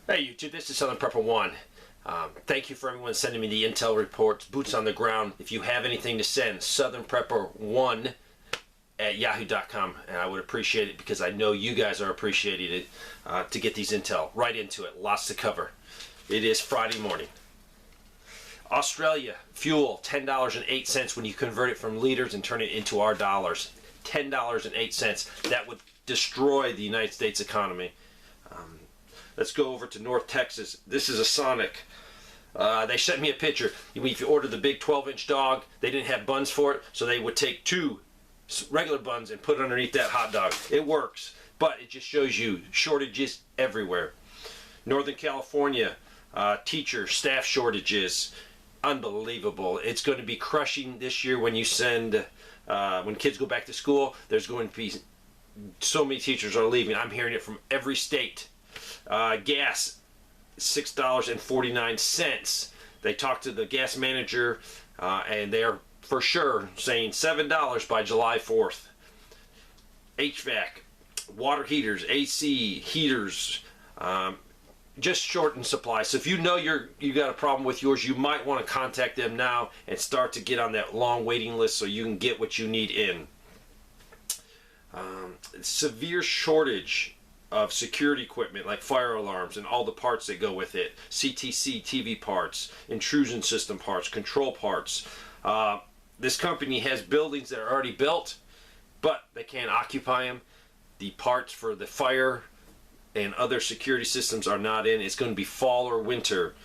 Hey YouTube, this is Southern Prepper 1. Thank you for everyone sending me the intel reports, boots on the ground. If you have anything to send, southernprepper1 at yahoo.com, and I would appreciate it because I know you guys are appreciating it to get these intel. Right into it, lots to cover. It is Friday morning. Australia, fuel, $10.08 when you convert it from liters and turn it into our dollars. $10.08. That would destroy the United States economy. Let's go over to North Texas. This is a Sonic. They sent me a picture. If you order the big 12-inch dog, they didn't have buns for it, so they would take two regular buns and put it underneath that hot dog. It works, but it just shows you shortages everywhere. Northern California, teacher, staff shortages. Unbelievable. It's going to be crushing this year when you send, when kids go back to school. There's going to be so many teachers are leaving. I'm hearing it from every state. Gas, $6.49. They talked to the gas manager, and they're for sure saying $7 by July 4th. HVAC, water heaters, AC heaters, just short in supply. So if you know you got a problem with yours, you might want to contact them now and start to get on that long waiting list so you can get what you need in. Severe shortage of security equipment like fire alarms and all the parts that go with it. CTC TV parts, intrusion system parts, control parts. This company has buildings that are already built, but they can't occupy them. The parts for the fire and other security systems are not in. It's going to be fall or winter.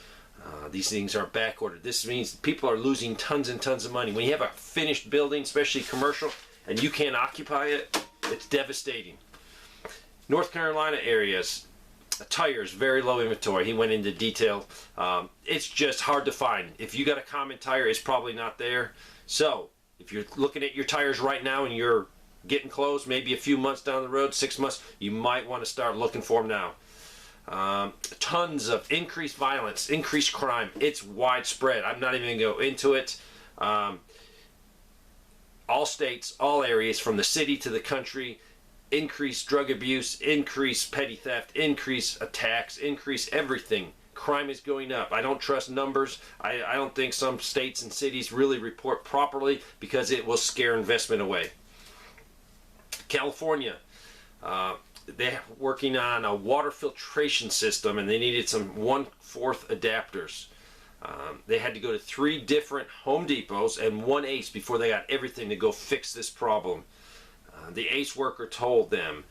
These things are back ordered. This means people are losing tons and tons of money. When you have a finished building, especially commercial, and you can't occupy it, it's devastating. North Carolina areas, tires, very low inventory. He went into detail. It's just hard to find. If you got a common tire, it's probably not there. So if you're looking at your tires right now and you're getting close, maybe a few months down the road, 6 months, you might want to start looking for them now. Tons of increased violence, increased crime. It's widespread. I'm not even going to go into it. All states, all areas, from the city to the country, increased drug abuse, increased petty theft, increased attacks, increased everything. Crime is going up. I don't trust numbers. I don't think some states and cities really report properly because it will scare investment away. California, they're working on a water filtration system and they needed some 1/4 adapters. They had to go to 3 different Home Depots and 1 Ace before they got everything to go fix this problem. The Ace worker told them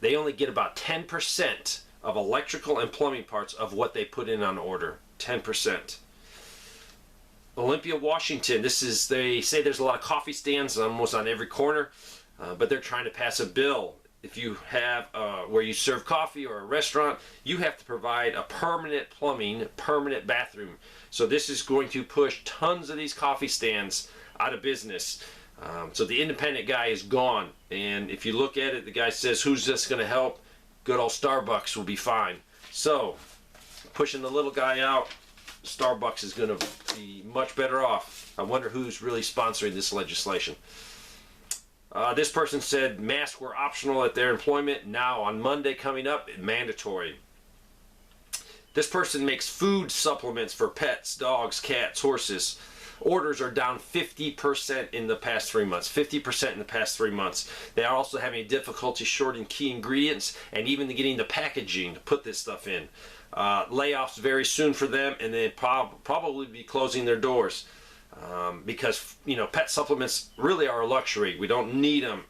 they only get about 10% of electrical and plumbing parts of what they put in on order. 10%. Olympia, Washington. They say there's a lot of coffee stands almost on every corner, but they're trying to pass a bill. If you have where you serve coffee or a restaurant, you have to provide a permanent plumbing, permanent bathroom. So this is going to push tons of these coffee stands out of business. So the independent guy is gone, and if you look at it, the guy says, who's this going to help? Good old Starbucks will be fine. So pushing the little guy out, Starbucks is going to be much better off. I wonder who's really sponsoring this legislation. This person said masks were optional at their employment. Now on Monday coming up, mandatory. This person makes food supplements for pets, dogs, cats, horses. Orders are down 50% in the past 3 months. 50% in the past 3 months. They are also having difficulty shorting key ingredients and even getting the packaging to put this stuff in. Layoffs very soon for them, and they'll probably be closing their doors because pet supplements really are a luxury. We don't need them,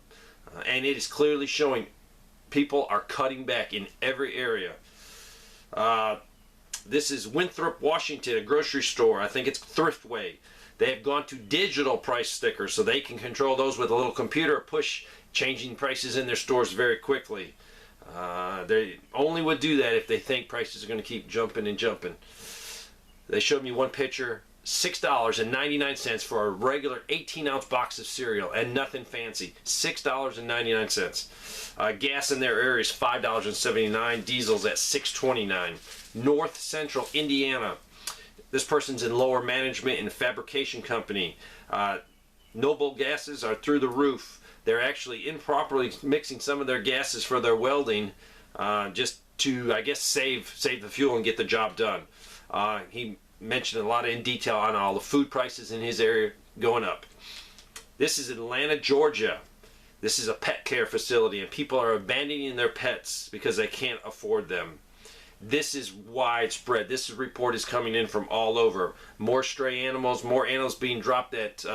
and it is clearly showing people are cutting back in every area. This is Winthrop, Washington, a grocery store. I think it's Thriftway. They have gone to digital price stickers so they can control those with a little computer, push changing prices in their stores very quickly. They only would do that if they think prices are going to keep jumping and jumping. They showed me one picture, $6.99 for a regular 18-ounce box of cereal and nothing fancy. $6.99. Gas in their area is $5.79. Diesel's at $6.29. North Central Indiana. This person's in lower management in a fabrication company. Noble gases are through the roof. They're actually improperly mixing some of their gases for their welding just to, I guess, save the fuel and get the job done. He mentioned a lot in detail on all the food prices in his area going up. This is Atlanta, Georgia. This is a pet care facility, and people are abandoning their pets because they can't afford them. This is widespread. This report is coming in from all over. More stray animals, more animals being dropped at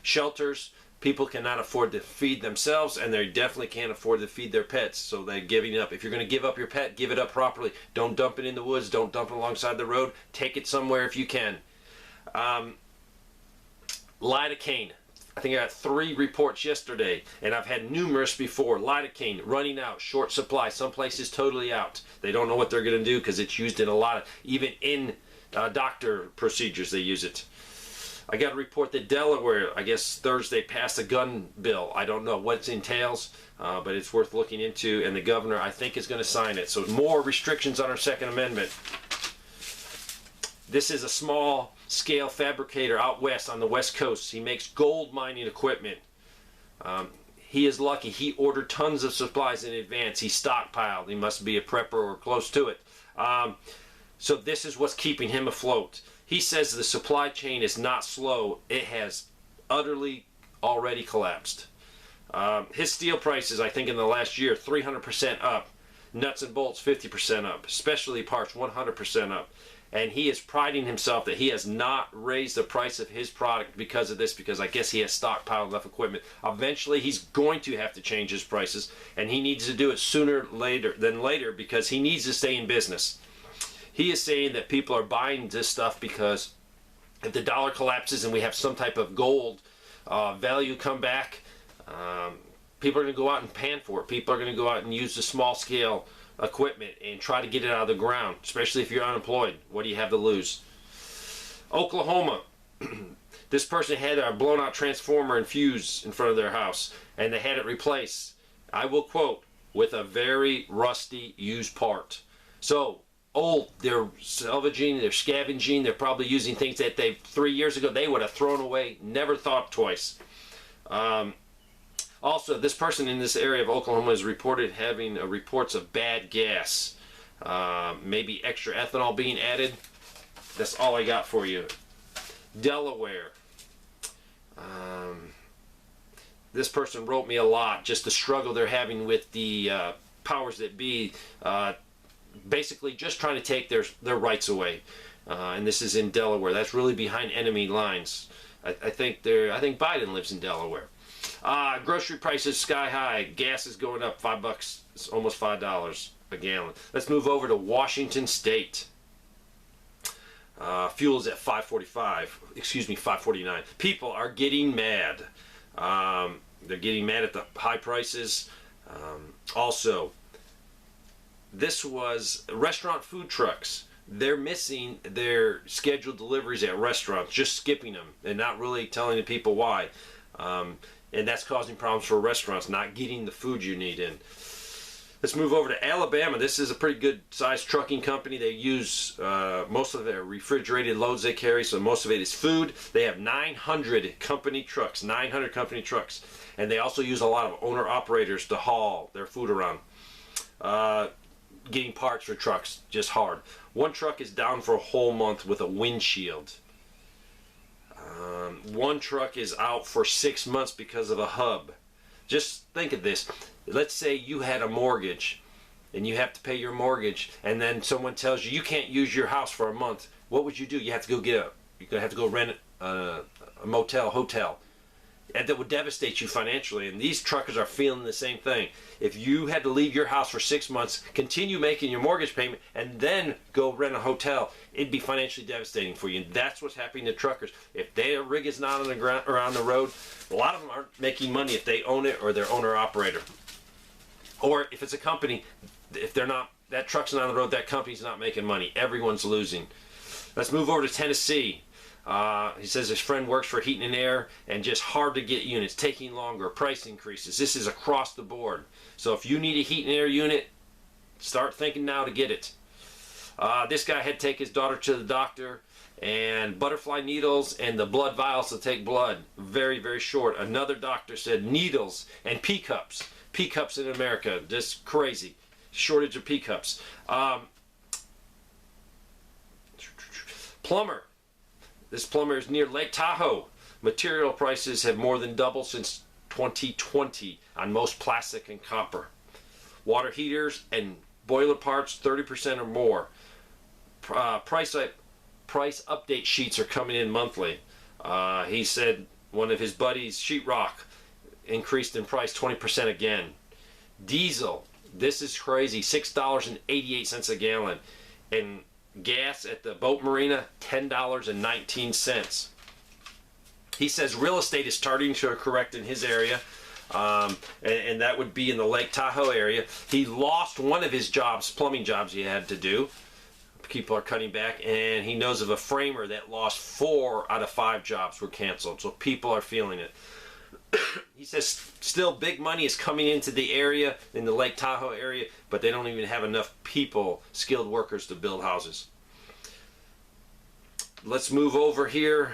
shelters. People cannot afford to feed themselves, and they definitely can't afford to feed their pets, so they're giving up. If you're going to give up your pet, give it up properly. Don't dump it in the woods. Don't dump it alongside the road. Take it somewhere if you can. Lidocaine. I think I got 3 reports yesterday, and I've had numerous before. Lidocaine running out, short supply. Some places totally out. They don't know what they're going to do because it's used in a lot of, even in doctor procedures, they use it. I got a report that Delaware, I guess Thursday, passed a gun bill. I don't know what it entails, but it's worth looking into, and the governor, I think, is going to sign it. So more restrictions on our Second Amendment. This is a small scale fabricator out west on the West Coast. He makes gold mining equipment. He is lucky. He ordered tons of supplies in advance. He stockpiled. He must be a prepper or close to it. So this is what's keeping him afloat. He says the supply chain is not slow. It has utterly already collapsed. His steel prices, I think in the last year, 300% up. Nuts and bolts, 50% up. Specialty parts, 100% up. And he is priding himself that he has not raised the price of his product because of this, because I guess he has stockpiled enough equipment. Eventually, he's going to have to change his prices, and he needs to do it sooner than later because he needs to stay in business. He is saying that people are buying this stuff because if the dollar collapses and we have some type of gold value come back, people are going to go out and pan for it. People are going to go out and use the small scale equipment and try to get it out of the ground, especially if you're unemployed. What do you have to lose? Oklahoma. This person had a blown out transformer and fuse in front of their house, and they had it replaced, I will quote, with a very rusty used part. So old, they're salvaging, they're scavenging, they're probably using things that 3 years ago they would have thrown away, never thought twice. Also, this person in this area of Oklahoma is reported having reports of bad gas, maybe extra ethanol being added. That's all I got for you. Delaware. This person wrote me a lot, just the struggle they're having with the powers that be, basically just trying to take their rights away. And this is in Delaware. That's really behind enemy lines. I think Biden lives in Delaware. Grocery prices sky high. Gas is going up $5. It's almost $5 a gallon. Let's move over to Washington State. Fuel is at $5.49. People are getting mad. They're getting mad at the high prices. Also, this was restaurant food trucks. They're missing their scheduled deliveries at restaurants, just skipping them and not really telling the people why. And that's causing problems for restaurants, not getting the food you need in. Let's move over to Alabama. This is a pretty good sized trucking company. They use most of their refrigerated loads they carry, so most of it is food. They have 900 company trucks, and they also use a lot of owner-operators to haul their food around. Getting parts for trucks, just hard. One truck is down for a whole month with a windshield. One truck is out for 6 months because of a hub. Just think of this. Let's say you had a mortgage and you have to pay your mortgage, and then someone tells you you can't use your house for a month. What would you do? You have to go you're gonna have to go rent a hotel. And that would devastate you financially, and these truckers are feeling the same thing. If you had to leave your house for 6 months, continue making your mortgage payment, and then go rent a hotel, it'd be financially devastating for you. And that's what's happening to truckers. If their rig is not on the ground or on the road, a lot of them aren't making money if they own it or they're owner-operator. Or if it's a company, if they're not, that truck's not on the road, that company's not making money. Everyone's losing. Let's move over to Tennessee. He says his friend works for Heating and Air, and just hard to get units, taking longer, price increases. This is across the board. So if you need a Heat and Air unit, start thinking now to get it. This guy had to take his daughter to the doctor, and butterfly needles and the blood vials to take blood. Very, very short. Another doctor said needles and P-cups. P-cups in America, just crazy. shortage of pickups. Plumber. This plumber is near Lake Tahoe. Material prices have more than doubled since 2020 on most plastic and copper. Water heaters and boiler parts 30% or more. Price update sheets are coming in monthly. He said one of his buddies, sheetrock, increased in price 20% again. Diesel, this is crazy, $6.88 a gallon. And gas at the boat marina, $10.19. He says real estate is starting to correct in his area, and that would be in the Lake Tahoe area. He lost one of his jobs, plumbing jobs he had to do. People are cutting back, and he knows of a framer that lost 4 out of 5 jobs were canceled. So people are feeling it. He says still big money is coming into the area, in the Lake Tahoe area, but they don't even have enough people, skilled workers, to build houses. Let's move over here.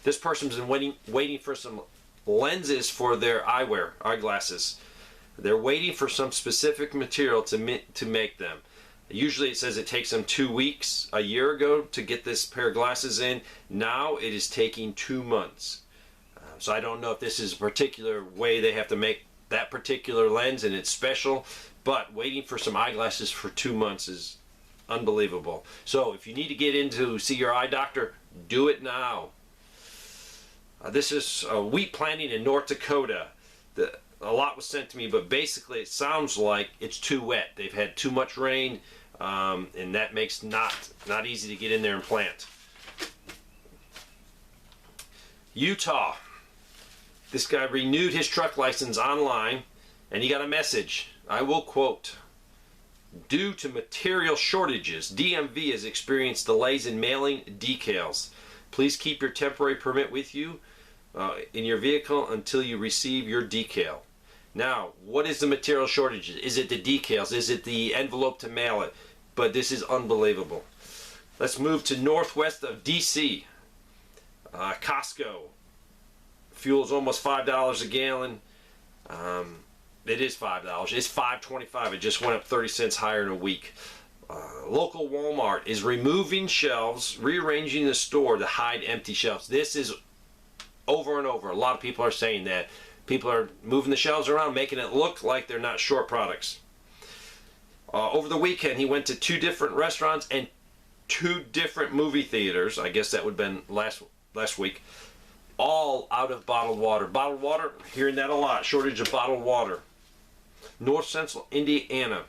This person's been waiting for some lenses for their eyeglasses. They're waiting for some specific material to make them. Usually it says it takes them 2 weeks, a year ago, to get this pair of glasses in. Now it is taking 2 months. So I don't know if this is a particular way they have to make that particular lens and it's special, but waiting for some eyeglasses for 2 months is unbelievable. So if you need to get in to see your eye doctor, do it now. This is wheat planting in North Dakota. A lot was sent to me, but basically it sounds like it's too wet. They've had too much rain, and that makes not easy to get in there and plant. Utah. This guy renewed his truck license online, and he got a message. I will quote, "Due to material shortages, DMV has experienced delays in mailing decals. Please keep your temporary permit with you in your vehicle until you receive your decal." Now, what is the material shortages? Is it the decals? Is it the envelope to mail it? But this is unbelievable. Let's move to northwest of DC. Costco. Fuel is almost $5 a gallon. It is $5. It's $5.25. It just went up 30 cents higher in a week. Local Walmart is removing shelves, rearranging the store to hide empty shelves. This is over and over. A lot of people are saying that. People are moving the shelves around, making it look like they're not short products. Over the weekend, he went to 2 different restaurants and 2 different movie theaters. I guess that would have been last week. All out of bottled water. Bottled water, hearing that a lot. Shortage of bottled water. North Central Indiana.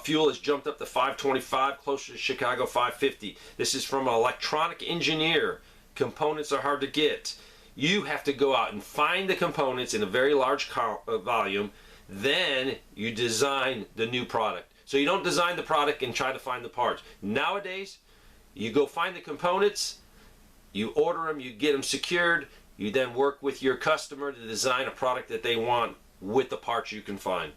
Fuel has jumped up to $5.25, closer to Chicago $5.50. This is from an electronic engineer. Components are hard to get. You have to go out and find the components in a very large volume. Then you design the new product. So you don't design the product and try to find the parts. Nowadays, you go find the components, you order them, you get them secured, you then work with your customer to design a product that they want with the parts you can find.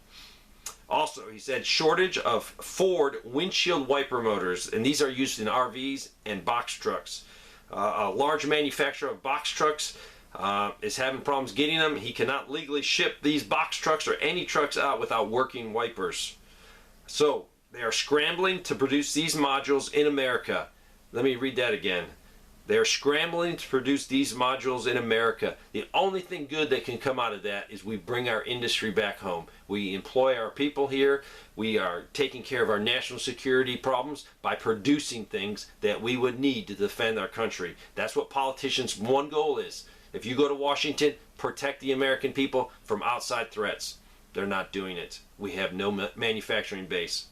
Also, he said shortage of Ford windshield wiper motors, and these are used in RVs and box trucks. A large manufacturer of box trucks is having problems getting them. He cannot legally ship these box trucks or any trucks out without working wipers. So they are scrambling to produce these modules in America. Let me read that again. They're scrambling to produce these modules in America. The only thing good that can come out of that is we bring our industry back home. We employ our people here. We are taking care of our national security problems by producing things that we would need to defend our country. That's what politicians' one goal is. If you go to Washington, protect the American people from outside threats. They're not doing it. We have no manufacturing base.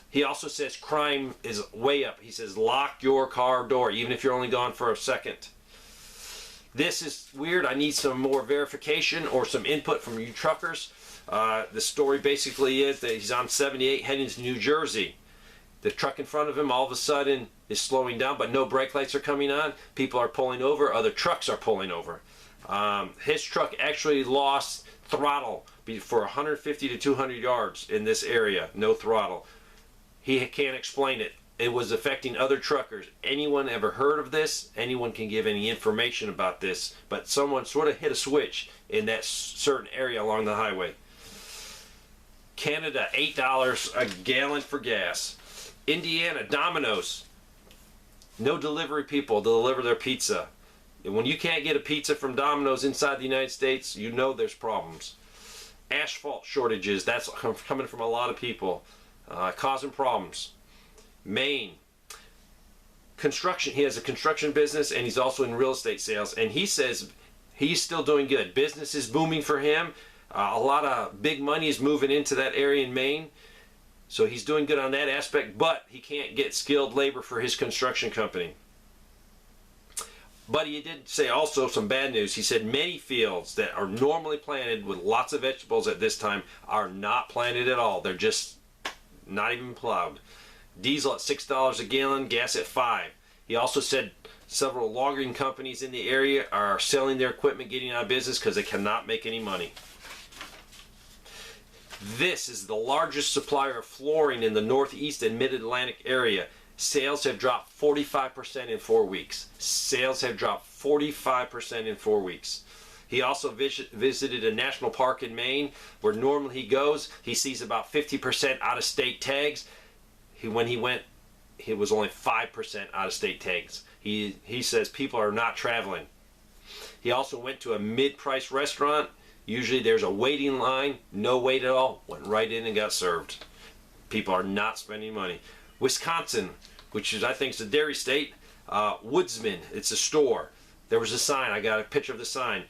He also says crime is way up. He says lock your car door, even if you're only gone for a second. This is weird. I need some more verification or some input from you truckers. The story basically is that he's on 78 heading to New Jersey. The truck in front of him all of a sudden is slowing down, but no brake lights are coming on. People are pulling over. Other trucks are pulling over. His truck actually lost throttle for 150 to 200 yards in this area. No throttle. He can't explain it. It was affecting other truckers. Anyone ever heard of this? Anyone can give any information about this, but someone sort of hit a switch in that certain area along the highway. Canada, $8 a gallon for gas. Indiana, Domino's, no delivery people to deliver their pizza. And when you can't get a pizza from Domino's inside the United States, you know there's problems. Asphalt shortages, that's coming from a lot of people, causing problems. Maine Construction, he has a construction business and he's also in real estate sales, and he says he's still doing good. Business is booming for him. A lot of big money is moving into that area in Maine, so he's doing good on that aspect, but he can't get skilled labor for his construction company. But he did say also some bad news. He said many fields that are normally planted with lots of vegetables at this time are not planted at all. They're just not even plowed. Diesel at $6 a gallon, gas at $5. He also said several logging companies in the area are selling their equipment, getting out of business because they cannot make any money. This is the largest supplier of flooring in the Northeast and Mid-Atlantic area. Sales have dropped 45% in 4 weeks. Sales have dropped 45% in 4 weeks. He also visited a national park in Maine where normally he goes. He sees about 50% out-of-state tags. When he went, it was only 5% out-of-state tags. He says people are not traveling. He also went to a mid-price restaurant. Usually there's a waiting line. No wait at all. Went right in and got served. People are not spending money. Wisconsin, which is, I think, is a dairy state. Woodsman, it's a store. There was a sign. I got a picture of the sign.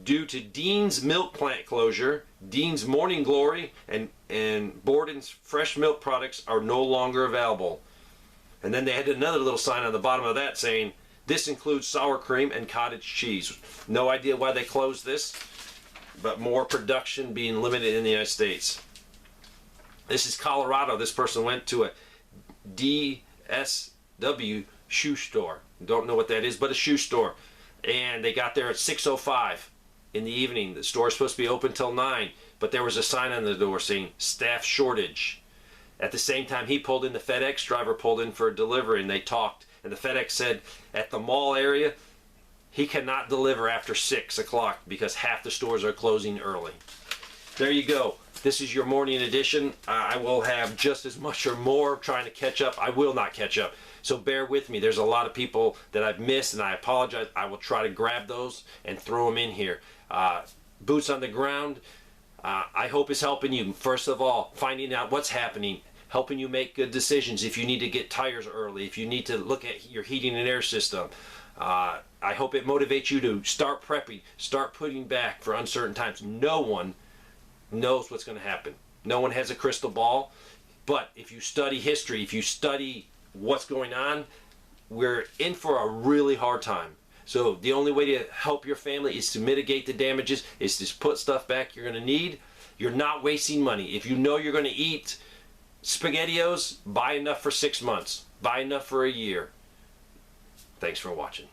Due to Dean's milk plant closure, Dean's Morning Glory and Borden's fresh milk products are no longer available. And then they had another little sign on the bottom of that saying, this includes sour cream and cottage cheese. No idea why they closed this, but more production being limited in the United States. This is Colorado. This person went to a DSW shoe store. Don't know what that is, but a shoe store. And they got there at 6:05 in the evening. The store is supposed to be open till 9, but there was a sign on the door saying staff shortage. At the same time he pulled in, the FedEx driver pulled in for a delivery, and they talked. And the FedEx said at the mall area, he cannot deliver after 6 o'clock because half the stores are closing early. There you go. This is your morning edition. I will have just as much or more trying to catch up. I will not catch up. So bear with me. There's a lot of people that I've missed, and I apologize. I will try to grab those and throw them in here. Boots on the ground, I hope is helping you. First of all, finding out what's happening, helping you make good decisions. If you need to get tires early, if you need to look at your heating and air system, I hope it motivates you to start prepping, start putting back for uncertain times. No one knows what's going to happen. No one has a crystal ball. But if you study history, if you study what's going on, we're in for a really hard time. So the only way to help your family is to mitigate the damages, is to put stuff back you're going to need. You're not wasting money. If you know you're going to eat SpaghettiOs, buy enough for 6 months. Buy enough for a year. Thanks for watching.